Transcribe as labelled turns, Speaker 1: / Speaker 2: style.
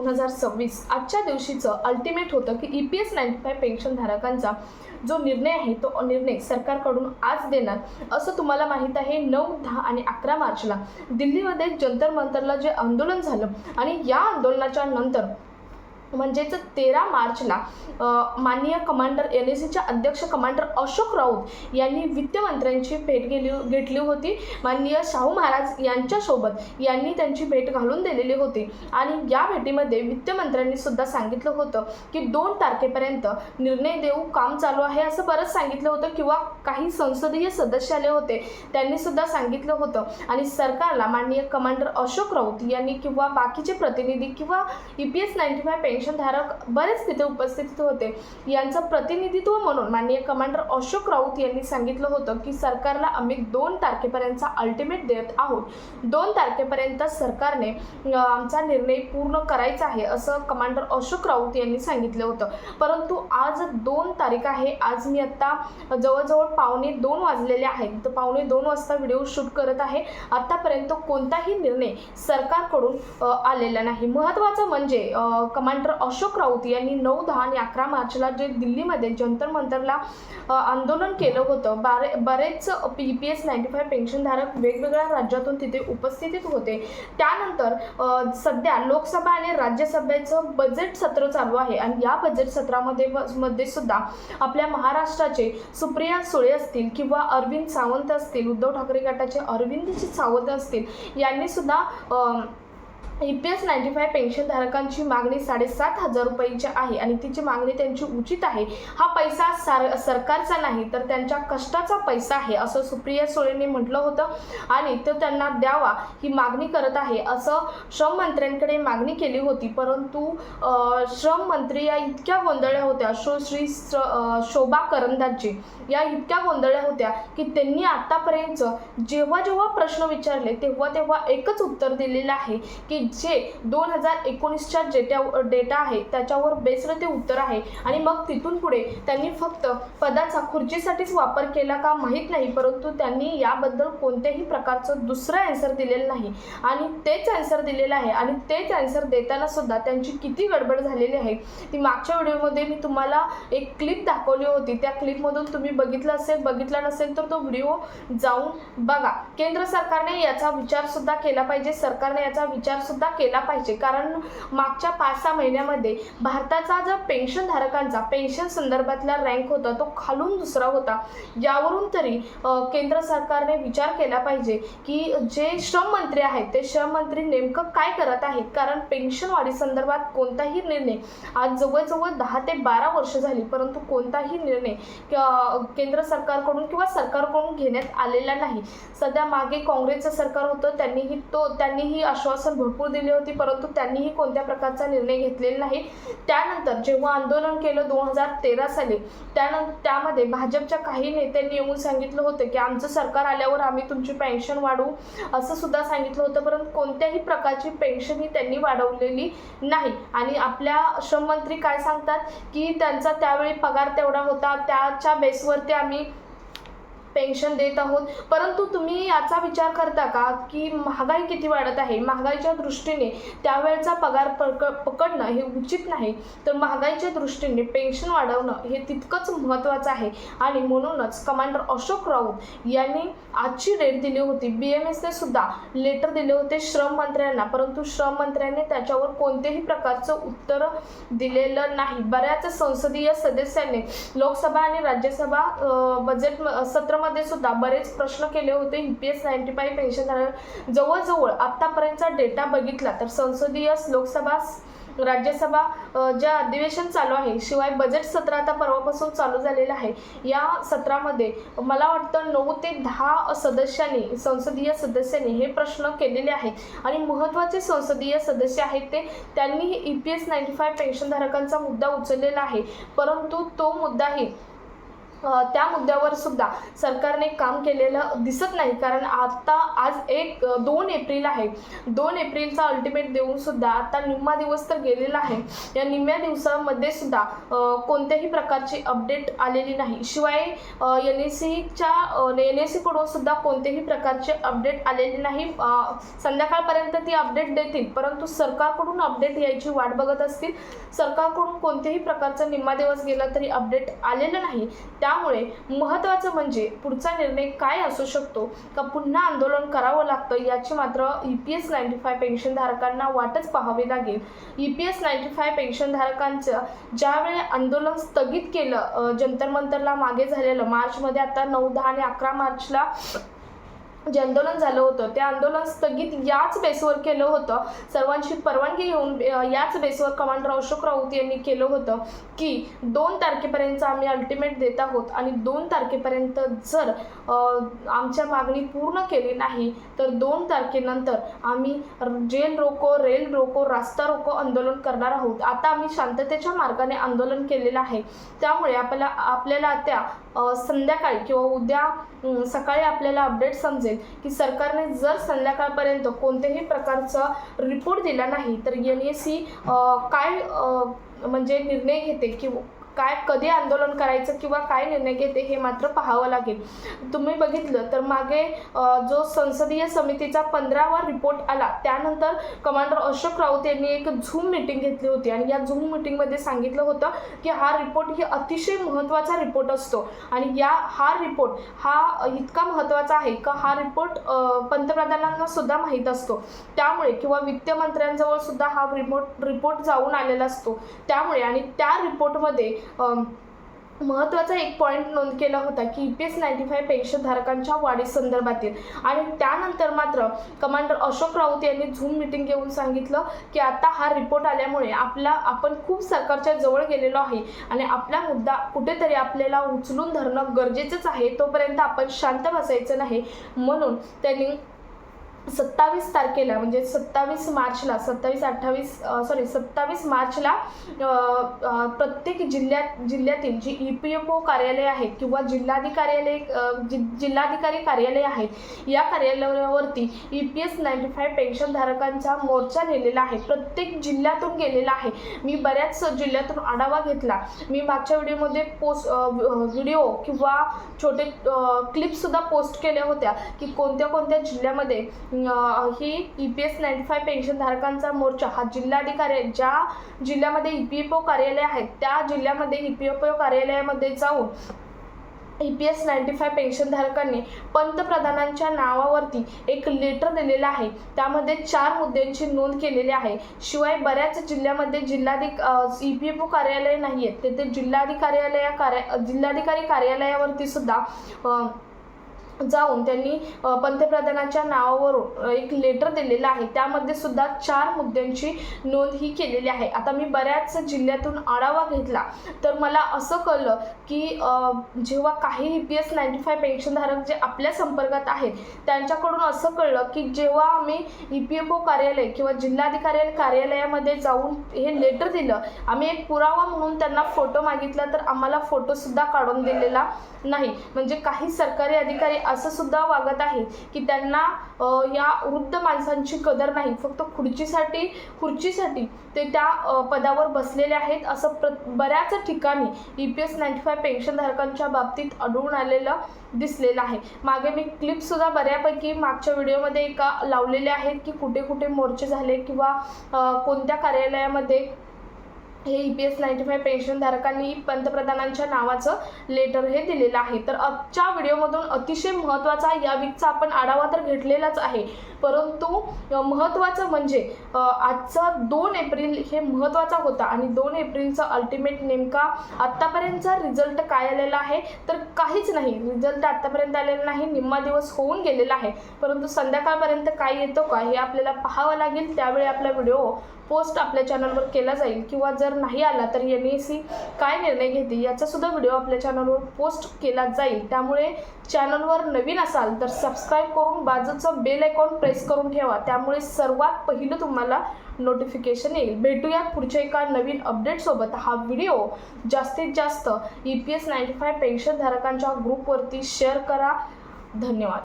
Speaker 1: 2026 आजच्या दिवशीचं अल्टिमेट होतं की EPS 95 पेन्शनधारकांचा जो निर्णय आहे तो निर्णय सरकारकडून आज देणार असं तुम्हाला माहीत आहे। 9, 10 आणि 11 मार्चला दिल्लीमध्ये जंतर मंतरला जे आंदोलन झालं आणि या आंदोलनाच्या नंतर म्हणजेच 13 मार्चला माननीय कमांडर NACच्या अध्यक्ष कमांडर अशोक राऊत यांनी वित्तमंत्र्यांची भेट घेतली होती। माननीय शाहू महाराज यांच्यासोबत यांनी त्यांची भेट घालून दिलेली होती आणि या भेटीमध्ये वित्तमंत्र्यांनी सुद्धा सांगितलं होतं की 2 तारखेपर्यंत निर्णय देऊ, काम चालू आहे असं बरंच सांगितलं होतं किंवा काही संसदीय सदस्य आले होते त्यांनी सुद्धा सांगितलं होतं आणि सरकारला माननीय कमांडर अशोक राऊत यांनी किंवा बाकीचे प्रतिनिधी किंवा EPS 95 पेन्शनधारक बरेच तिथे उपस्थित होते यांचं प्रतिनिधित्व म्हणून माननीय कमांडर अशोक राऊत यांनी सांगितलं होतं की सरकारला आम्ही 2 तारखेपर्यंतचा अल्टिमेट देत आहोत। 2 तारखेपर्यंत सरकारने आमचा निर्णय पूर्ण करायचा आहे असं कमांडर अशोक राऊत यांनी सांगितलं होतं। परंतु आज 2 तारीख आहे। आज मी आता जवळजवळ 1:45 वाजलेले आहेत तर 1:45 वाजता व्हिडिओ शूट करत आहे। आतापर्यंत कोणताही निर्णय सरकारकडून आलेला नाही। महत्त्वाचं म्हणजे कमांडर अशोक राऊत यांनी 9, 10 आणि 11 मार्चला जे दिल्लीमध्ये जंतर मंतरला आंदोलन केलं होतं, बरेच EPS 95 पेन्शनधारक वेगवेगळ्या राज्यातून तिथे उपस्थित होते। त्यानंतर सध्या लोकसभा आणि राज्यसभेचं बजेट सत्र चालू आहे आणि या बजेट सत्रामध्ये सुद्धा आपल्या महाराष्ट्राचे सुप्रिया सुळे असतील किंवा अरविंद सावंत असतील, उद्धव ठाकरे गटाचे अरविंदजी सावंत असतील यांनी सुद्धा EPS 95 पेन्शनधारकांची मागणी 7,500 रुपयांची आहे आणि तिची मागणी त्यांची उचित आहे। हा पैसा सरकारचा नाही तर त्यांच्या कष्टाचा पैसा आहे असं सुप्रिया सुळेंनी म्हटलं होतं आणि तो त्यांना द्यावा ही मागणी करत आहे असं श्रम मंत्र्यांकडे मागणी केली होती। परंतु श्रम मंत्री या इतक्या गोंधळल्या होत्या, श्री शोभा करंदीजी या इतक्या गोंधळल्या होत्या की त्यांनी आतापर्यंत जेव्हा प्रश्न विचारले तेव्हा एकच उत्तर दिलेलं आहे की जे 2019च्या डेटा आहे त्याच्यावर बेस्ड ते उत्तर आहे आणि मग तिथून पुढे त्यांनी फक्त पदाचा खुर्चीसाठीच वापर केला का माहीत नाही, परंतु त्यांनी याबद्दल कोणत्याही प्रकारचं दुसरं आन्सर दिलेलं नाही आणि तेच आन्सर दिलेलं आहे आणि तेच आन्सर देताना सुद्धा त्यांची किती गडबड झालेली आहे ती मागच्या व्हिडिओमध्ये मी तुम्हाला एक क्लिप दाखवली होती। त्या क्लिपमधून तुम्ही बघितला नसेल तर तो व्हिडिओ जाऊन बघा। केंद्र सरकारने याचा विचार सुद्धा केला पाहिजे, सरकारने याचा विचार सुद्धा केला पाहिजे कारण मागच्या 5-6 महिन्यामध्ये भारताचा जो पेन्शनधारकांचा पेन्शन संदर्भातला रँक होता तो खालून दुसरा होता। यावरून तरी केंद्र सरकारने विचार केला पाहिजे की जे श्रम मंत्री आहेत ते श्रम मंत्री नेमकं काय करत आहेत कारण पेन्शन वाढी संदर्भात कोणताही निर्णय आज जवळजवळ 10 ते 12 वर्ष झाली परंतु कोणताही निर्णय केंद्र सरकारकडून किंवा सरकारकडून घेण्यात आलेला नाही। सध्या मागे काँग्रेसचं सरकार होतं, त्यांनीही आश्वासन भरपूर दिली होती परंतु त्यांनीही कोणत्या प्रकारचा निर्णय घेतलेला नाही। त्यानंतर जेव्हा आंदोलन केलं 2013 साली त्यामध्ये भाजपच्या काही नेत्यांनी येऊन सांगितलं होतं की आमचं सरकार आल्यावर आम्ही तुमची पेन्शन वाढवू असं सुद्धा सांगितलं होतं, परंतु कोणत्याही प्रकारची पेन्शन ही त्यांनी वाढवलेली नाही आणि आपल्या श्रममंत्री काय सांगतात की त्यांचा त्यावेळी पगार तेवढा होता त्याच्या बेसवरती आम्ही पेन्शन देत आहोत। परंतु तुम्ही याचा विचार करता का की महागाई किती वाढत आहे, महागाईच्या दृष्टीने त्यावेळचा पगार पकडणं हे उचित नाही तर महागाईच्या दृष्टीने पेन्शन वाढवणं हे तितकंच महत्त्वाचं आहे आणि म्हणूनच कमांडर अशोक राऊत यांनी आजची डेट दिली होती। BMSने सुद्धा लेटर दिले होते श्रम मंत्र्यांना परंतु श्रम मंत्र्यांनी त्याच्यावर कोणत्याही प्रकारचं उत्तर दिलेलं नाही। बऱ्याच संसदीय सदस्यांनी लोकसभा आणि राज्यसभा बजेट सत्र मध्ये सुद्धा बरेच प्रश्न केले होते। EPS 95 पेन्शनधारक जवळजवळ आतापर्यंतचा डेटा बघितला तर संसदीय लोकसभा राज्यसभा ज्या अधिवेशन चालू आहे शिवाय बजेट सत्र आता परवापासून चालू झालेलं आहे या सत्रामध्ये मला वाटतं 9 ते 10 संसदीय सदस्यांनी हे प्रश्न केलेले आहेत आणि महत्त्वाचे संसदीय सदस्य आहेत त्यांनी EPS 95 पेन्शनधारकांचा मुद्दा उचललेला आहे परंतु तो मुद्दाही त्या मुद्द्यावर सुद्धा सरकारने काम केलेलं दिसत नाही. कारण आज 2 एप्रिल आहे. 2 एप्रिलचा अल्टिमेट देऊन सुद्धा आता निम्मा दिवस तर गेलेला आहे. या निम्म्या दिवसामध्ये सुद्धा कोणत्याही प्रकारची अपडेट आलेली नाही. शिवाय NSE कडून सुद्धा कोणत्याही प्रकारचे अपडेट आलेली नाही. संध्याकाळपर्यंत ती अपडेट देतील, परंतु सरकारकडून अपडेट यायची वाट बघत असतील. सरकारकडून कोणत्याही प्रकारचा निम्मा दिवस गेला तरी अपडेट आलेलं नाही. त्यामुळे महत्त्वाचं म्हणजे पुढचा निर्णय काय असू शकतो, का पुन्हा आंदोलन करावं लागतं याची मात्र EPS 95 पेन्शनधारकांना वाटच पाहावी लागेल. EPS 95 पेन्शनधारकांचं ज्यावेळी आंदोलन स्थगित केलं जंतर मंतरला मागे झालेलं मार्चमध्ये, आता 9, 10 आणि 11 मार्चला जे आंदोलन झालं होतं ते आंदोलन स्थगित याच बेसवर केलं होतं. सर्वांची परवानगी घेऊन याच बेसवर कमांडर अशोक राऊत यांनी केलं होतं की 2 तारखेपर्यंत आम्ही अल्टिमेट देत आहोत आणि 2 तारखेपर्यंत जर आमच्या मागणी पूर्ण केली नाही तर 2 तारखेनंतर आम्ही जेल रोको, रेल रोको, रास्ता रोको आंदोलन करणार आहोत. आता आम्ही शांततेच्या मार्गाने आंदोलन केलेलं आहे. त्यामुळे आपल्याला त्या संध्याकाळी किंवा उद्या सकाळी आपल्याला अपडेट समजेल की सरकारने जर संध्याकाळपर्यंत कोणत्याही प्रकारचा रिपोर्ट दिला नाही तर NSE काय म्हणजे निर्णय घेते किंवा कधी आंदोलन करायचं किंवा काय निर्णय घेते हे मात्र पाहावं लागेल. तुम्ही बघितलं तर मागे जो संसदीय समितीचा 15वा रिपोर्ट आला त्यानंतर कमांडर अशोक राऊत यांनी एक झूम मीटिंग घेतली होती आणि या झूम मीटिंगमध्ये सांगितलं होतं की हा रिपोर्ट ही अतिशय महत्त्वाचा रिपोर्ट असतो आणि हा रिपोर्ट हा इतका महत्त्वाचा आहे का हा रिपोर्ट पंतप्रधानांना सुद्धा माहीत असतो. त्यामुळे किंवा वित्त मंत्र्यांजवळ सुद्धा हा रिपोर्ट जाऊन आलेला असतो. त्यामुळे आणि त्या रिपोर्टमध्ये महत्त्वाचा एक पॉईंट नोंद केला होता की EPS 95 पेन्शनधारकांच्या वाढीसंदर्भातील. आणि त्यानंतर मात्र कमांडर अशोक राऊत यांनी झूम मीटिंग घेऊन सांगितलं की आता हा रिपोर्ट आल्यामुळे आपण खूप सरकारच्या जवळ गेलेलो आहे आणि आपला मुद्दा कुठेतरी आपल्याला उचलून धरणं गरजेचंच आहे. तोपर्यंत आपण शांत बसायचं नाही. म्हणून त्यांनी 27 तारखेला म्हणजे 27 मार्चला प्रत्येक जिल्ह्यातील जी EPFO कार्यालय आहेत किंवा जिल्हाधिकारी कार्यालय आहेत या कार्यालयावरती EPS 95 पेन्शनधारकांचा मोर्चा नेलेला आहे. प्रत्येक जिल्ह्यातून गेलेला आहे. मी बऱ्याच जिल्ह्यातून आढावा घेतला. मी मागच्या व्हिडिओमध्ये व्हिडिओ किंवा छोटे क्लिपसुद्धा पोस्ट केल्या होत्या की कोणत्या कोणत्या जिल्ह्यामध्ये ही EPS 95 पेन्शनधारकांचा मोर्चा हा जिल्हाधिकारी ज्या जिल्ह्यामध्ये EPFO कार्यालय आहेत त्या जिल्ह्यामध्ये EPFO कार्यालयामध्ये जाऊन EPS 95 पेन्शनधारकांनी पंतप्रधानांच्या नावावरती एक लेटर दिलेलं आहे. त्यामध्ये 4 मुद्द्यांची नोंद केलेली आहे. शिवाय बऱ्याच जिल्ह्यामध्ये EPFO कार्यालय नाही आहेत, तेथे जिल्हाधिकारी कार्यालयावरती सुद्धा जाऊन त्यांनी पंतप्रधानांच्या नावावरून एक लेटर दिलेलं आहे. त्यामध्ये सुद्धा 4 मुद्द्यांची नोंद ही केलेली आहे. आता मी बऱ्याच जिल्ह्यातून आढावा घेतला तर मला असं कळलं की जेव्हा काही EPS 95 पेन्शनधारक जे आपल्या संपर्कात आहेत त्यांच्याकडून असं कळलं की जेव्हा आम्ही EPFO कार्यालय किंवा जिल्हाधिकारी कार्यालयामध्ये जाऊन हे लेटर दिलं, आम्ही एक पुरावा म्हणून त्यांना फोटो मागितला तर आम्हाला फोटोसुद्धा काढून दिलेला नाही. म्हणजे काही सरकारी अधिकारी असं सुद्धा वागत आहे की त्यांना या वृद्ध माणसांची कदर नाही, फक्त खुर्चीसाठी ते त्या पदावर बसलेले आहेत असं बऱ्याच ठिकाणी EPS 95 पेन्शनधारकांच्या बाबतीत आढळून आलेलं दिसलेलं आहे. मागे मी क्लिपसुद्धा बऱ्यापैकी मागच्या व्हिडिओमध्ये एका लावलेल्या आहेत की कुठे कुठे मोर्चे झाले किंवा कोणत्या कार्यालयामध्ये हे EPS 95 पेन्शनधारकांनी पंतप्रधानांच्या नावाचं लेटर हे दिलेलं आहे. तर आजच्या व्हिडिओमधून अतिशय महत्त्वाचा या वीकचा आपण आढावा तर घेतलेलाच आहे, परंतु महत्त्वाचं म्हणजे आजचा 2 एप्रिल हे महत्त्वाचा होता आणि 2 एप्रिलचा अल्टिमेट नेमका आत्तापर्यंतचा रिझल्ट काय आलेला आहे तर काहीच नाही. रिझल्ट आत्तापर्यंत आलेला नाही, निम्मा दिवस होऊन गेलेला आहे, परंतु संध्याकाळपर्यंत काय येतो का हे आपल्याला पाहावं लागेल. त्यावेळी आपला व्हिडिओ पोस्ट आपल्या चॅनलवर केला जाईल किंवा जर नाही आला तर NEC काय निर्णय घेते याचासुद्धा व्हिडिओ आपल्या चॅनलवर पोस्ट केला जाईल. त्यामुळे चॅनलवर नवीन असाल तर सबस्क्राईब करून बाजूचं बेल आयकॉन प्रेस करून ठेवा. त्यामुळे सर्वात पहिलं तुम्हाला नोटिफिकेशन येईल. भेटूया पुढच्या एका नवीन अपडेटसोबत. हा व्हिडिओ जास्तीत जास्त EPS 95 पेन्शन धारकांच्या ग्रुपवरती शेअर करा. धन्यवाद.